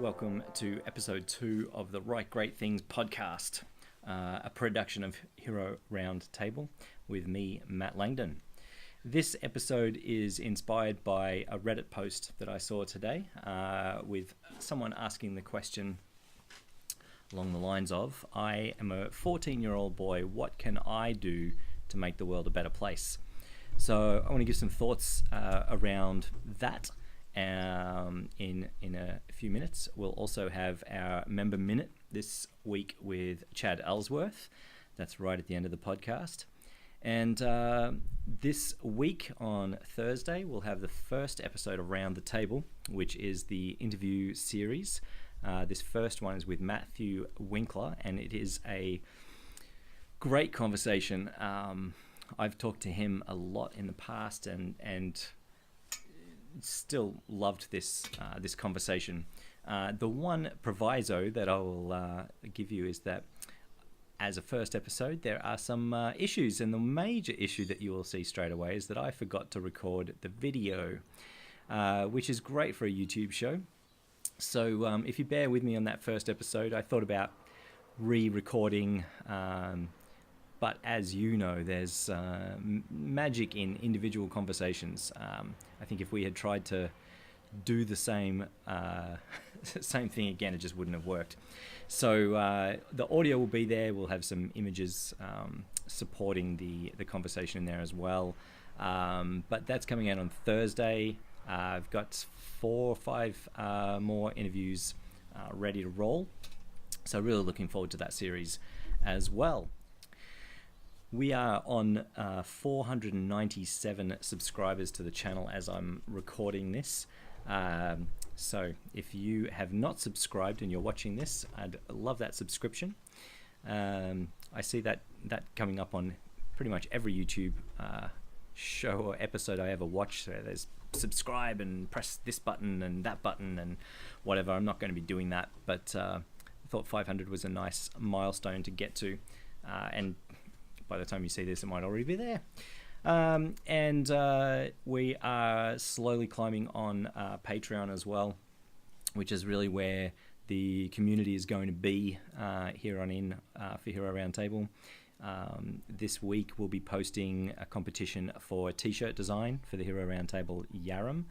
welcome to episode 2 of the Write Great Things podcast, a production of Hero Round Table with me, Matt Langdon. This episode is inspired by a Reddit post that I saw today with someone asking the question along the lines of, I am a 14-year-old boy, what can I do to make the world a better place? So I want to give some thoughts around that. In a few minutes. We'll also have our member minute this week with Chad Ellsworth. That's right at the end of the podcast. And this week on Thursday, we'll have the first episode of Round the Table, which is the interview series. This first one is with Matthew Winkler, and it is a great conversation. I've talked to him a lot in the past, and still loved this conversation. The one proviso that I will give you is that as a first episode, there are some issues, and the major issue that you will see straight away is that I forgot to record the video, which is great for a YouTube show. So if you bear with me on that first episode, I thought about re-recording, but as you know, there's magic in individual conversations. I think if we had tried to do the same thing again, it just wouldn't have worked. So the audio will be there. We'll have some images supporting the conversation in there as well. But that's coming out on Thursday. I've got 4 or 5 more interviews ready to roll. So really looking forward to that series as well. We are on 497 subscribers to the channel as I'm recording this. So if you have not subscribed and you're watching this, I'd love that subscription. I see that coming up on pretty much every YouTube show or episode I ever watch. So there's subscribe and press this button and that button and whatever. I'm not going to be doing that, but I thought 500 was a nice milestone to get to. And by the time you see this, it might already be there. And we are slowly climbing on Patreon as well, which is really where the community is going to be here on in for Hero Roundtable. This week we'll be posting a competition for t-shirt design for the Hero Roundtable Yarram,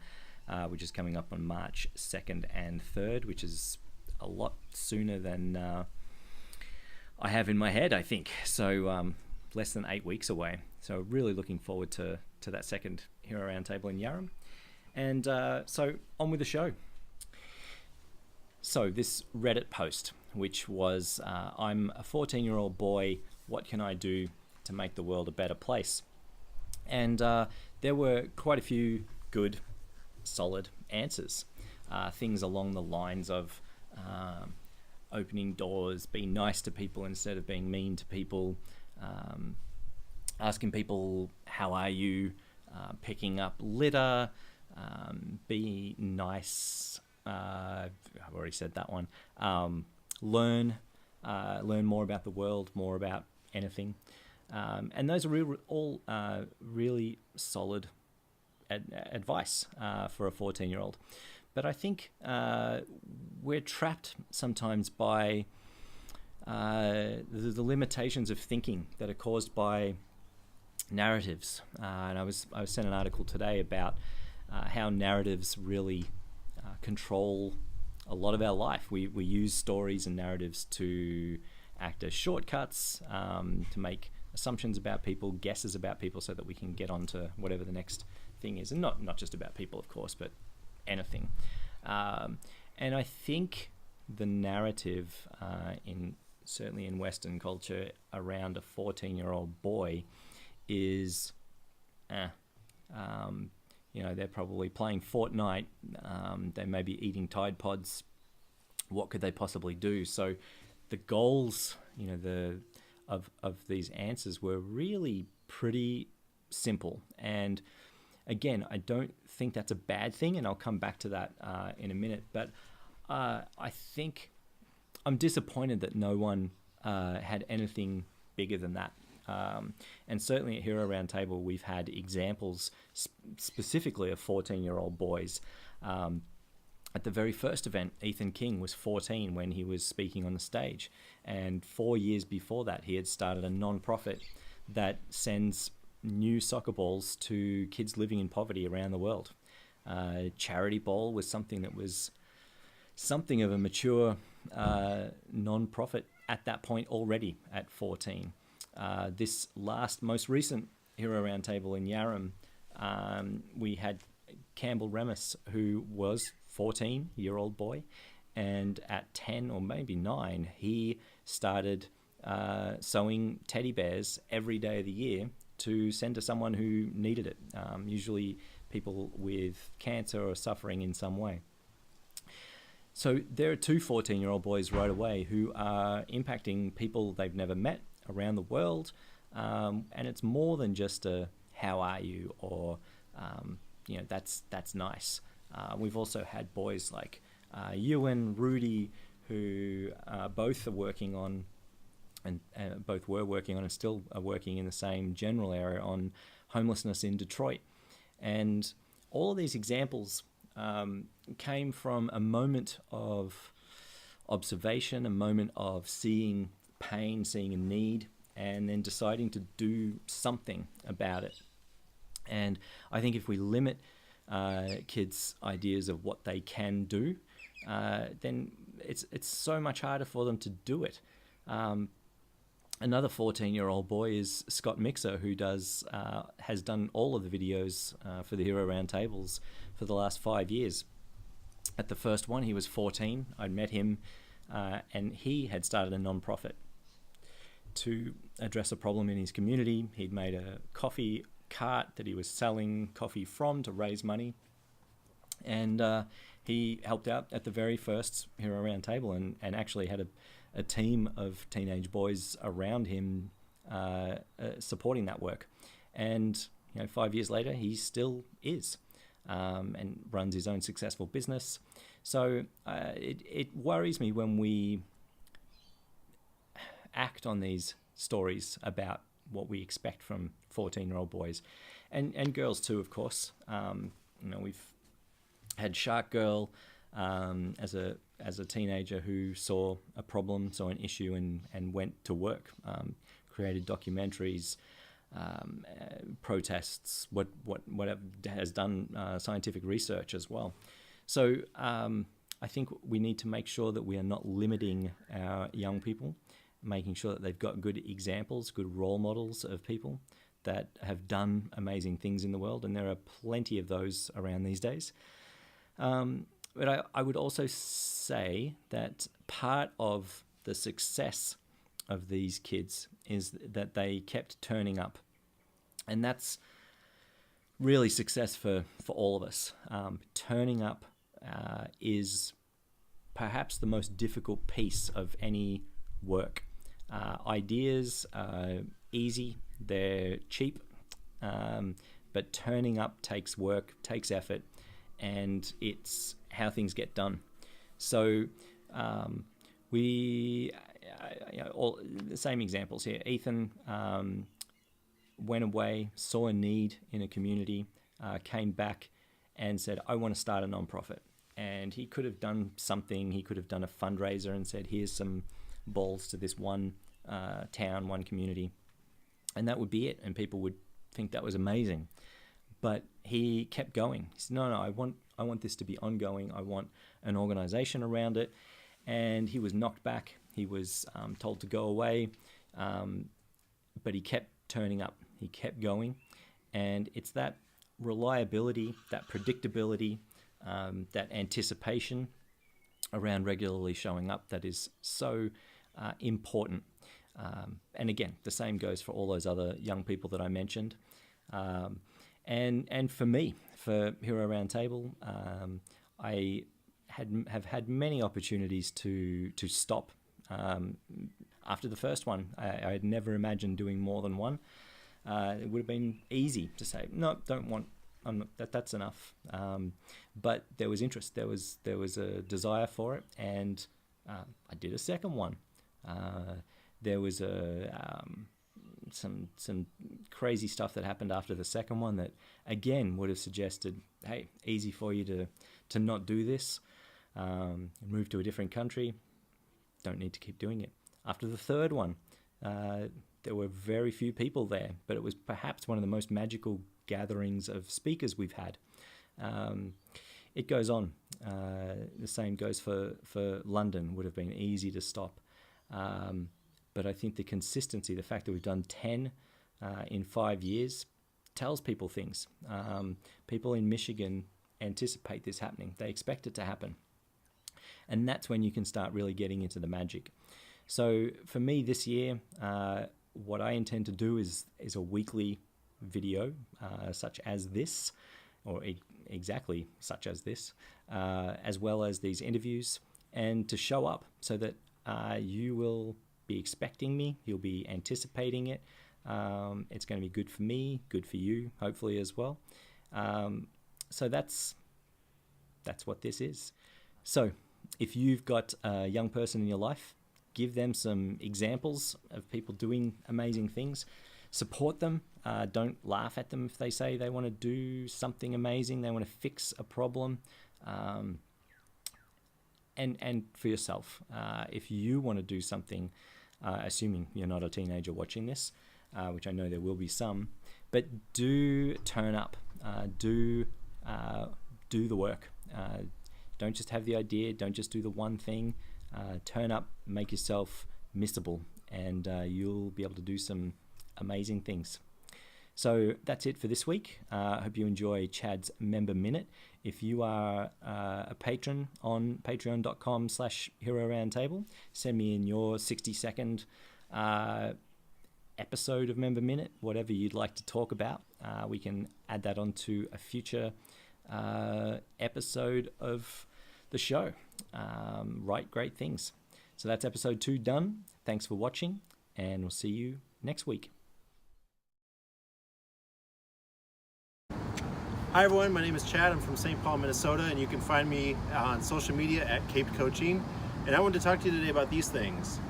which is coming up on March 2nd and 3rd, which is a lot sooner than I have in my head, I think. So less than 8 weeks away. So really looking forward to that second Hero Roundtable in Yarram. And so on with the show. So this Reddit post, which was, I'm a 14-year-old boy, what can I do to make the world a better place? And there were quite a few good, solid answers. Things along the lines of opening doors, be nice to people instead of being mean to people, asking people, how are you, picking up litter, be nice, I've already said that one, learn more about the world, more about anything. And those are all really solid advice for a 14-year-old. But I think we're trapped sometimes by the limitations of thinking that are caused by narratives. And I was sent an article today about how narratives really control a lot of our life. We use stories and narratives to act as shortcuts, to make assumptions about people, guesses about people, so that we can get on to whatever the next thing is. And not just about people, of course, but anything. And I think the narrative certainly in Western culture around a 14-year-old boy is, they're probably playing Fortnite. They may be eating Tide Pods. What could they possibly do? So the goals, of these answers were really pretty simple. And again, I don't think that's a bad thing, and I'll come back to that in a minute. But I think I'm disappointed that no one had anything bigger than that. And certainly at Hero Roundtable, we've had examples specifically of 14-year-old boys At the very first event, Ethan King was 14 when he was speaking on the stage. And 4 years before that, he had started a non-profit that sends new soccer balls to kids living in poverty around the world. Charity Ball was something that was something of a mature non-profit at that point already at 14. This most recent Hero Roundtable in Yarram, we had Campbell Remus, who was 14-year-old boy, and at 10 or maybe 9, he started sewing teddy bears every day of the year to send to someone who needed it, usually people with cancer or suffering in some way. So there are 2 14-year-old boys right away who are impacting people they've never met around the world, and it's more than just a "how are you" or that's nice. We've also had boys like Ewan, Rudy, who both are working on, and both were working on and still are working in the same general area on homelessness in Detroit. And all of these examples came from a moment of observation, a moment of seeing pain, seeing a need, and then deciding to do something about it. And I think if we limit kids' ideas of what they can do, then it's so much harder for them to do it. Another 14-year-old boy is Scott Mixer, who has done all of the videos for the Hero Roundtables for the last 5 years. At the first one, he was 14. I'd met him, and he had started a non-profit to address a problem in his community. He'd made a coffee cart that he was selling coffee from to raise money, and he helped out at the very first Hero Roundtable and actually had a team of teenage boys around him supporting that work. And 5 years later, he still is, and runs his own successful business. So it worries me when we act on these stories about what we expect from 14-year-old boys and girls too, of course. We've had Shark Girl as a teenager who saw a problem, saw an issue, and went to work, created documentaries, protests, what has done scientific research as well. So I think we need to make sure that we are not limiting our young people, making sure that they've got good examples, good role models of people that have done amazing things in the world, and there are plenty of those around these days. But I would also say that part of the success of these kids is that they kept turning up. And that's really success for all of us. Turning up is perhaps the most difficult piece of any work. Ideas are easy, they're cheap, but turning up takes work, takes effort, and it's how things get done. So all the same examples here. Ethan went away, saw a need in a community, came back and said, I want to start a nonprofit. And he could have done something. He could have done a fundraiser and said, here's some balls to this one town, one community. And that would be it. And people would think that was amazing. But he kept going. He said, no, I want this to be ongoing. I want an organization around it. And he was knocked back. He was told to go away. But he kept turning up. He kept going. And it's that reliability, that predictability, that anticipation around regularly showing up that is so important. And again, the same goes for all those other young people that I mentioned. And for me, for Hero Roundtable, I have had many opportunities to stop. After the first one, I had never imagined doing more than one. It would have been easy to say, no, don't want. That's enough. But there was interest. There was a desire for it, and I did a second one. There was some crazy stuff that happened after the second one that again would have suggested, hey, easy for you to not do this. Move to a different country, don't need to keep doing it. After the third one, there were very few people there, but it was perhaps one of the most magical gatherings of speakers we've had. It goes on. The same goes for London. Would have been easy to stop. But I think the consistency, the fact that we've done 10 in 5 years, tells people things. People in Michigan anticipate this happening. They expect it to happen. And that's when you can start really getting into the magic. So for me this year, what I intend to do is a weekly video such as this, or exactly such as this, as well as these interviews, and to show up so that you will be expecting me, you'll be anticipating it. It's going to be good for me, good for you, hopefully as well. So that's what this is. So if you've got a young person in your life, give them some examples of people doing amazing things. Support them. Don't laugh at them if they say they want to do something amazing, they want to fix a problem. And for yourself, if you want to do something, assuming you're not a teenager watching this, which I know there will be some, but do turn up, do the work. Don't just have the idea, don't just do the one thing. Turn up, make yourself missable, and you'll be able to do some amazing things. So that's it for this week. I hope you enjoy Chad's Member Minute. If you are a patron on patreon.com/Hero Roundtable, send me in your 60-second episode of Member Minute, whatever you'd like to talk about. We can add that onto a future episode of the show. Write great things. So that's episode 2 done. Thanks for watching, and we'll see you next week. Hi everyone, my name is Chad. I'm from St. Paul, Minnesota, and you can find me on social media at Cape Coaching. And I wanted to talk to you today about these things.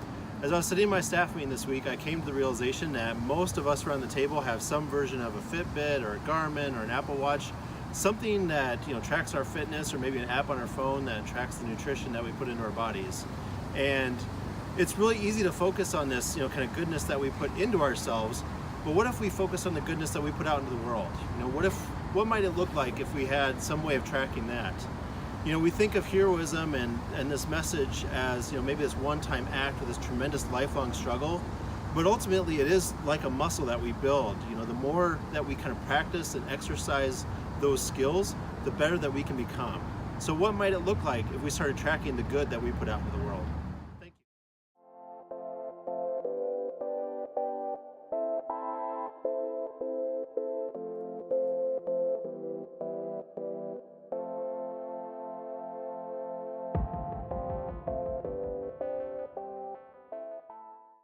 As I was sitting in my staff meeting this week, I came to the realization that most of us around the table have some version of a Fitbit or a Garmin or an Apple Watch, something that tracks our fitness, or maybe an app on our phone that tracks the nutrition that we put into our bodies. And it's really easy to focus on this kind of goodness that we put into ourselves, but what if we focus on the goodness that we put out into the world? What might it look like if we had some way of tracking that? We think of heroism and this message as maybe this one-time act or this tremendous lifelong struggle, but ultimately it is like a muscle that we build. The more that we kind of practice and exercise those skills, the better that we can become. So what might it look like if we started tracking the good that we put out into the world?